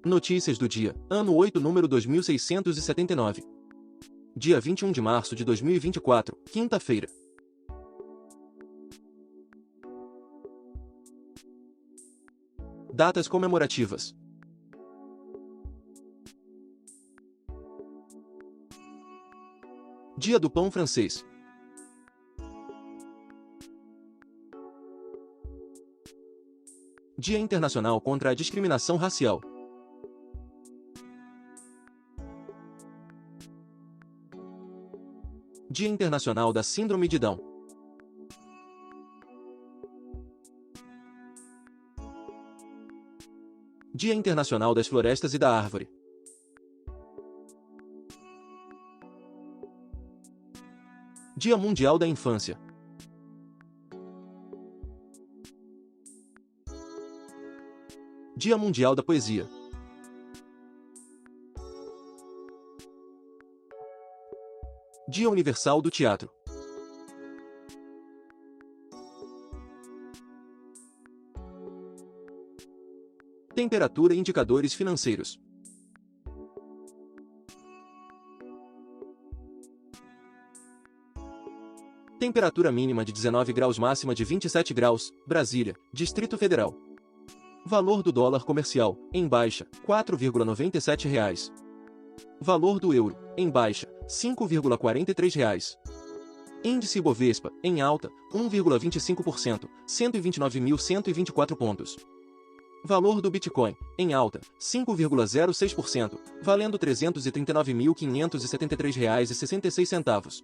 Notícias do dia, ano 8, número 2679. Dia 21 de março de 2024, quinta-feira. Datas comemorativas. Dia do Pão Francês. Dia Internacional contra a Discriminação Racial. Dia Internacional da Síndrome de Down. Dia Internacional das Florestas e da Árvore. Dia Mundial da Infância. Dia Mundial da Poesia. Dia Universal do Teatro. Temperatura e indicadores financeiros. Temperatura mínima de 19 graus, máxima de 27 graus, Brasília, Distrito Federal. Valor do dólar comercial, em baixa, R$ 4,97. Valor do euro, em baixa, R$ 5,43. Índice Bovespa, em alta, 1,25%, 129.124 pontos. Valor do Bitcoin, em alta, 5,06%, valendo R$ 339.573,66.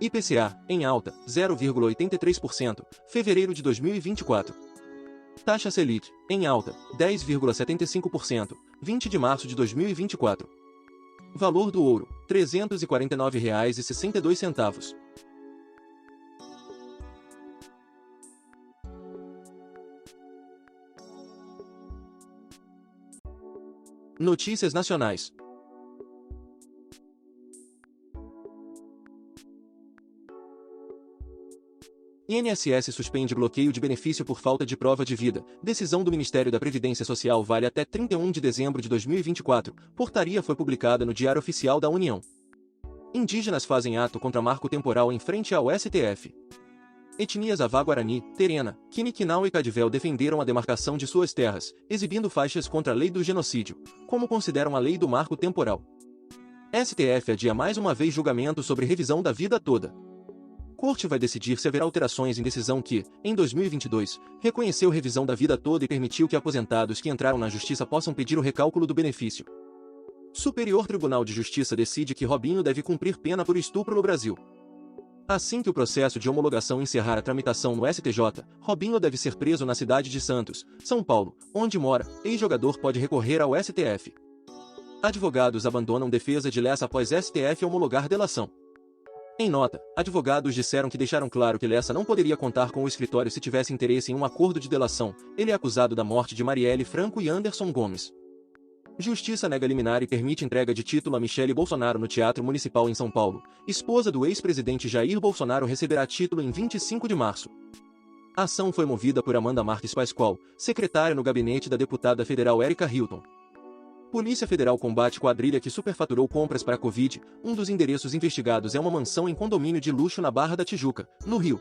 IPCA, em alta, 0,83%, fevereiro de 2024. Taxa Selic, em alta, 10,75%, 20 de março de 2024. Valor do ouro, R$ 349,62. Notícias nacionais. INSS suspende bloqueio de benefício por falta de prova de vida. Decisão do Ministério da Previdência Social vale até 31 de dezembro de 2024. Portaria foi publicada no Diário Oficial da União. Indígenas fazem ato contra marco temporal em frente ao STF. Etnias Avá-Guarani, Terena, Quiniquinau e Cadivel defenderam a demarcação de suas terras, exibindo faixas contra a lei do genocídio, como consideram a lei do marco temporal. STF adia mais uma vez julgamento sobre revisão da vida toda. Corte vai decidir se haverá alterações em decisão que, em 2022, reconheceu revisão da vida toda e permitiu que aposentados que entraram na justiça possam pedir o recálculo do benefício. Superior Tribunal de Justiça decide que Robinho deve cumprir pena por estupro no Brasil. Assim que o processo de homologação encerrar a tramitação no STJ, Robinho deve ser preso na cidade de Santos, São Paulo, onde mora. Ex-jogador pode recorrer ao STF. Advogados abandonam defesa de Lessa após STF homologar delação. Em nota, advogados disseram que deixaram claro que Lessa não poderia contar com o escritório se tivesse interesse em um acordo de delação. Ele é acusado da morte de Marielle Franco e Anderson Gomes. Justiça nega liminar e permite entrega de título a Michele Bolsonaro no Teatro Municipal em São Paulo. Esposa do ex-presidente Jair Bolsonaro receberá título em 25 de março. A ação foi movida por Amanda Marques Pascoal, secretária no gabinete da deputada federal Érica Hilton. Polícia Federal combate quadrilha que superfaturou compras para a Covid. Um dos endereços investigados é uma mansão em condomínio de luxo na Barra da Tijuca, no Rio.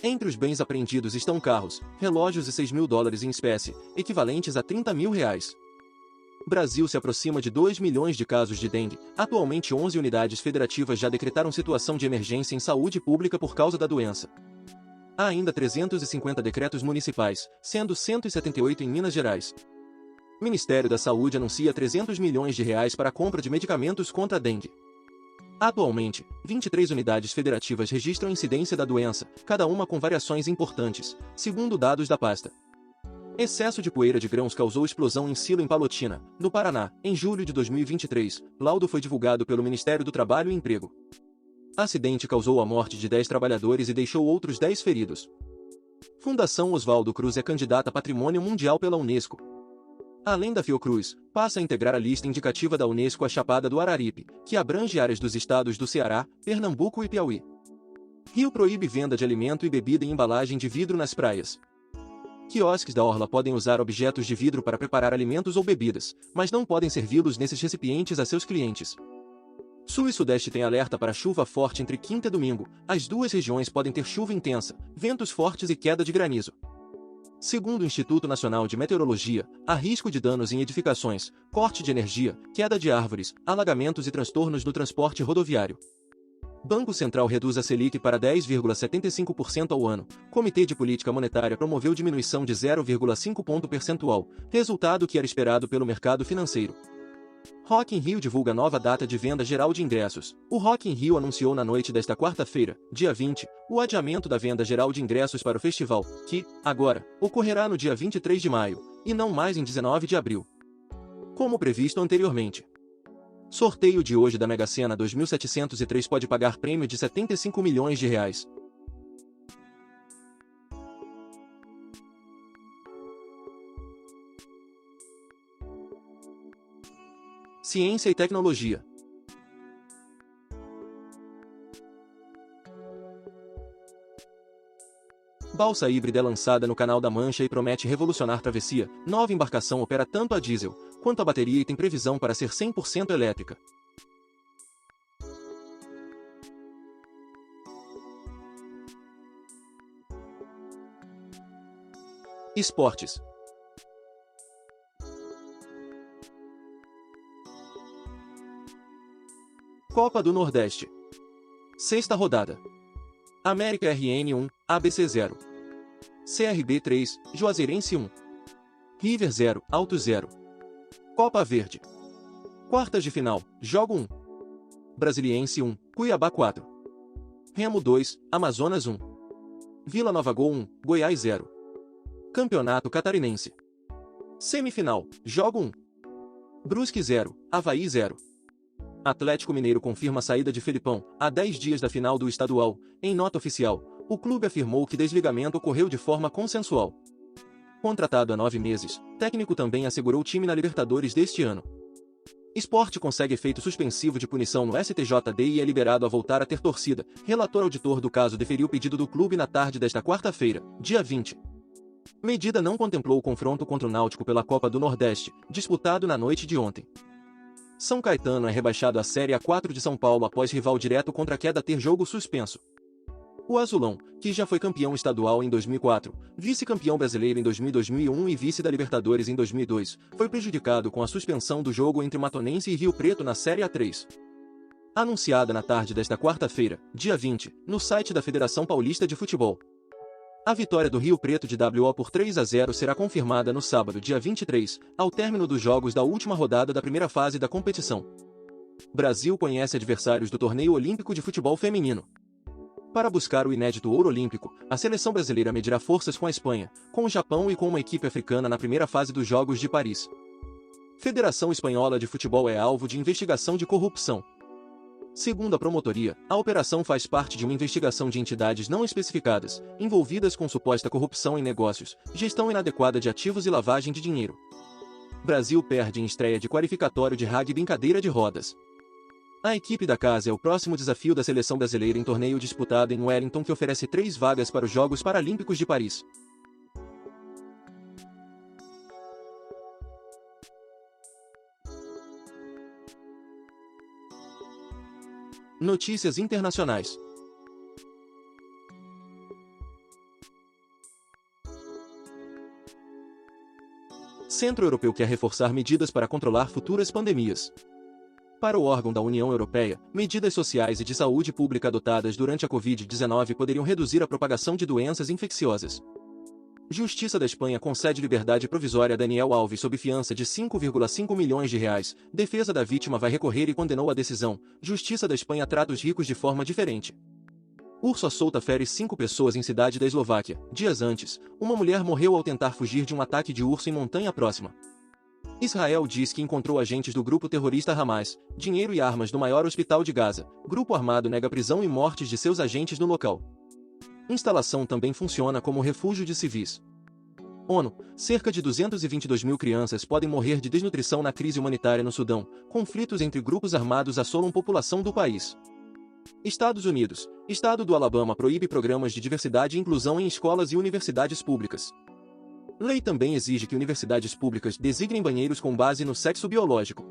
Entre os bens apreendidos estão carros, relógios e $6 mil em espécie, equivalentes a R$ 30 mil. Brasil se aproxima de 2 milhões de casos de dengue. Atualmente 11 unidades federativas já decretaram situação de emergência em saúde pública por causa da doença. Há ainda 350 decretos municipais, sendo 178 em Minas Gerais. Ministério da Saúde anuncia R$ 300 milhões para a compra de medicamentos contra a dengue. Atualmente, 23 unidades federativas registram incidência da doença, cada uma com variações importantes, segundo dados da pasta. Excesso de poeira de grãos causou explosão em silo em Palotina, no Paraná, em julho de 2023. Laudo foi divulgado pelo Ministério do Trabalho e Emprego. Acidente causou a morte de 10 trabalhadores e deixou outros 10 feridos. Fundação Oswaldo Cruz é candidata a Patrimônio Mundial pela Unesco. Além da Fiocruz, passa a integrar a lista indicativa da Unesco a Chapada do Araripe, que abrange áreas dos estados do Ceará, Pernambuco e Piauí. Rio proíbe venda de alimento e bebida em embalagem de vidro nas praias. Quiosques da orla podem usar objetos de vidro para preparar alimentos ou bebidas, mas não podem servi-los nesses recipientes a seus clientes. Sul e Sudeste têm alerta para chuva forte entre quinta e domingo. As duas regiões podem ter chuva intensa, ventos fortes e queda de granizo. Segundo o Instituto Nacional de Meteorologia, há risco de danos em edificações, corte de energia, queda de árvores, alagamentos e transtornos no transporte rodoviário. Banco Central reduz a Selic para 10,75% ao ano. Comitê de Política Monetária promoveu diminuição de 0,5 ponto percentual, resultado que era esperado pelo mercado financeiro. Rock in Rio divulga nova data de venda geral de ingressos. O Rock in Rio anunciou na noite desta quarta-feira, dia 20, o adiamento da venda geral de ingressos para o festival, que, agora, ocorrerá no dia 23 de maio, e não mais em 19 de abril. Como previsto anteriormente. Sorteio de hoje da Mega Sena 2703 pode pagar prêmio de R$75 milhões. Ciência e tecnologia. Balsa híbrida é lançada no Canal da Mancha e promete revolucionar travessia. Nova embarcação opera tanto a diesel quanto a bateria e tem previsão para ser 100% elétrica. Esportes. Copa do Nordeste. Sexta rodada. América RN 1, ABC 0. CRB 3, Juazeirense 1. River 0, Alto 0. Copa Verde. Quartas de final, Jogo 1. Brasiliense 1, Cuiabá 4. Remo 2, Amazonas 1. Vila Nova Gol 1, Goiás 0. Campeonato Catarinense. Semifinal, Jogo 1. Brusque 0, Avaí 0. Atlético Mineiro confirma a saída de Felipão, há 10 dias da final do estadual. Em nota oficial, o clube afirmou que desligamento ocorreu de forma consensual. Contratado há 9 meses, técnico também assegurou o time na Libertadores deste ano. Esporte consegue efeito suspensivo de punição no STJD e é liberado a voltar a ter torcida. Relator auditor do caso deferiu o pedido do clube na tarde desta quarta-feira, dia 20. Medida não contemplou o confronto contra o Náutico pela Copa do Nordeste, disputado na noite de ontem. São Caetano é rebaixado à Série A4 de São Paulo após rival direto contra a queda ter jogo suspenso. O Azulão, que já foi campeão estadual em 2004, vice-campeão brasileiro em 2001 e vice da Libertadores em 2002, foi prejudicado com a suspensão do jogo entre Matonense e Rio Preto na Série A3. Anunciada na tarde desta quarta-feira, dia 20, no site da Federação Paulista de Futebol. A vitória do Rio Preto de WO por 3-0 será confirmada no sábado, dia 23, ao término dos jogos da última rodada da primeira fase da competição. Brasil conhece adversários do Torneio Olímpico de Futebol Feminino. Para buscar o inédito ouro olímpico, a seleção brasileira medirá forças com a Espanha, com o Japão e com uma equipe africana na primeira fase dos Jogos de Paris. Federação Espanhola de Futebol é alvo de investigação de corrupção. Segundo a promotoria, a operação faz parte de uma investigação de entidades não especificadas, envolvidas com suposta corrupção em negócios, gestão inadequada de ativos e lavagem de dinheiro. Brasil perde em estreia de qualificatório de rugby em cadeira de rodas. A equipe da casa é o próximo desafio da seleção brasileira em torneio disputado em Wellington que oferece 3 vagas para os Jogos Paralímpicos de Paris. Notícias internacionais. Centro Europeu quer reforçar medidas para controlar futuras pandemias. Para o órgão da União Europeia, medidas sociais e de saúde pública adotadas durante a Covid-19 poderiam reduzir a propagação de doenças infecciosas. Justiça da Espanha concede liberdade provisória a Daniel Alves sob fiança de 5,5 milhões de reais. Defesa da vítima vai recorrer e condenou a decisão. Justiça da Espanha trata os ricos de forma diferente. Urso assolta fere 5 pessoas em cidade da Eslováquia. Dias antes, uma mulher morreu ao tentar fugir de um ataque de urso em montanha próxima. Israel diz que encontrou agentes do grupo terrorista Hamas, dinheiro e armas no maior hospital de Gaza. Grupo armado nega prisão e mortes de seus agentes no local. Instalação também funciona como refúgio de civis. ONU, cerca de 222 mil crianças podem morrer de desnutrição na crise humanitária no Sudão. Conflitos entre grupos armados assolam população do país. Estados Unidos, Estado do Alabama proíbe programas de diversidade e inclusão em escolas e universidades públicas. Lei também exige que universidades públicas designem banheiros com base no sexo biológico.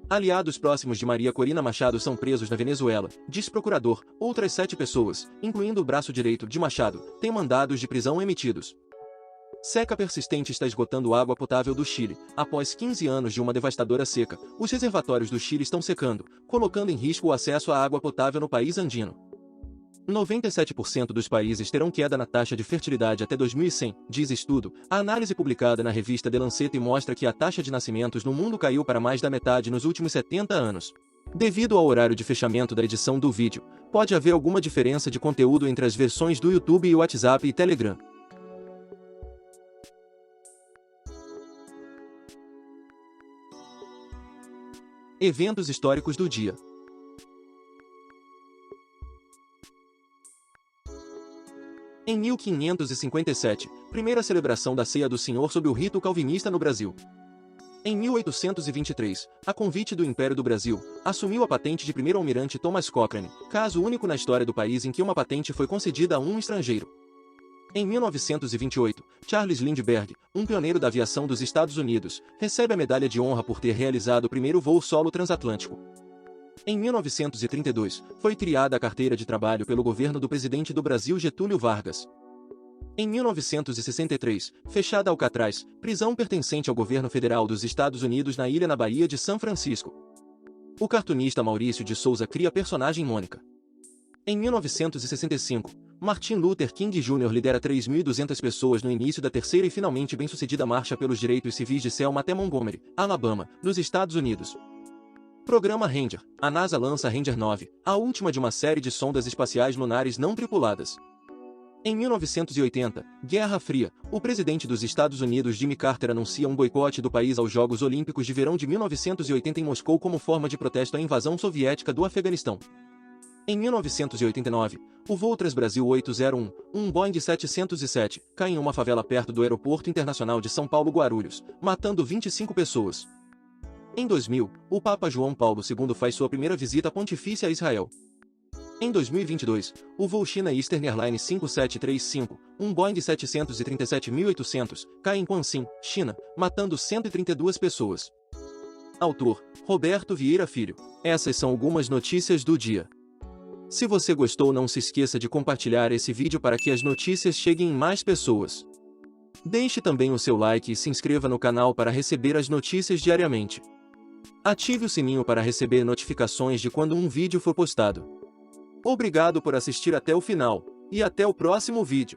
Aliados próximos de Maria Corina Machado são presos na Venezuela, diz procurador. Outras 7 pessoas, incluindo o braço direito de Machado, têm mandados de prisão emitidos. Seca persistente está esgotando água potável do Chile. Após 15 anos de uma devastadora seca, os reservatórios do Chile estão secando, colocando em risco o acesso à água potável no país andino. 97% dos países terão queda na taxa de fertilidade até 2100, diz estudo. A análise publicada na revista The Lancet mostra que a taxa de nascimentos no mundo caiu para mais da metade nos últimos 70 anos. Devido ao horário de fechamento da edição do vídeo, pode haver alguma diferença de conteúdo entre as versões do YouTube e WhatsApp e Telegram. Eventos históricos do dia. Em 1557, primeira celebração da Ceia do Senhor sob o rito calvinista no Brasil. Em 1823, a convite do Império do Brasil, assumiu a patente de primeiro-almirante Thomas Cochrane, caso único na história do país em que uma patente foi concedida a um estrangeiro. Em 1928, Charles Lindbergh, um pioneiro da aviação dos Estados Unidos, recebe a medalha de honra por ter realizado o primeiro voo solo transatlântico. Em 1932, foi criada a carteira de trabalho pelo governo do presidente do Brasil Getúlio Vargas. Em 1963, fechada Alcatraz, prisão pertencente ao governo federal dos Estados Unidos na ilha na Baía de São Francisco. O cartunista Maurício de Souza cria a personagem Mônica. Em 1965, Martin Luther King Jr. lidera 3.200 pessoas no início da terceira e finalmente bem-sucedida Marcha pelos Direitos Civis de Selma até Montgomery, Alabama, nos Estados Unidos. Programa Ranger. A NASA lança Ranger 9, a última de uma série de sondas espaciais lunares não tripuladas. Em 1980, Guerra Fria, o presidente dos Estados Unidos Jimmy Carter anuncia um boicote do país aos Jogos Olímpicos de Verão de 1980 em Moscou como forma de protesto à invasão soviética do Afeganistão. Em 1989, o voo Transbrasil 801, um Boeing 707, cai em uma favela perto do Aeroporto Internacional de São Paulo Guarulhos, matando 25 pessoas. Em 2000, o Papa João Paulo II faz sua primeira visita pontifícia a Israel. Em 2022, o voo China Eastern Airlines 5735, um Boeing 737-1800, cai em Quanxin, China, matando 132 pessoas. Autor: Roberto Vieira Filho. Essas são algumas notícias do dia. Se você gostou, não se esqueça de compartilhar esse vídeo para que as notícias cheguem em mais pessoas. Deixe também o seu like e se inscreva no canal para receber as notícias diariamente. Ative o sininho para receber notificações de quando um vídeo for postado. Obrigado por assistir até o final, e até o próximo vídeo.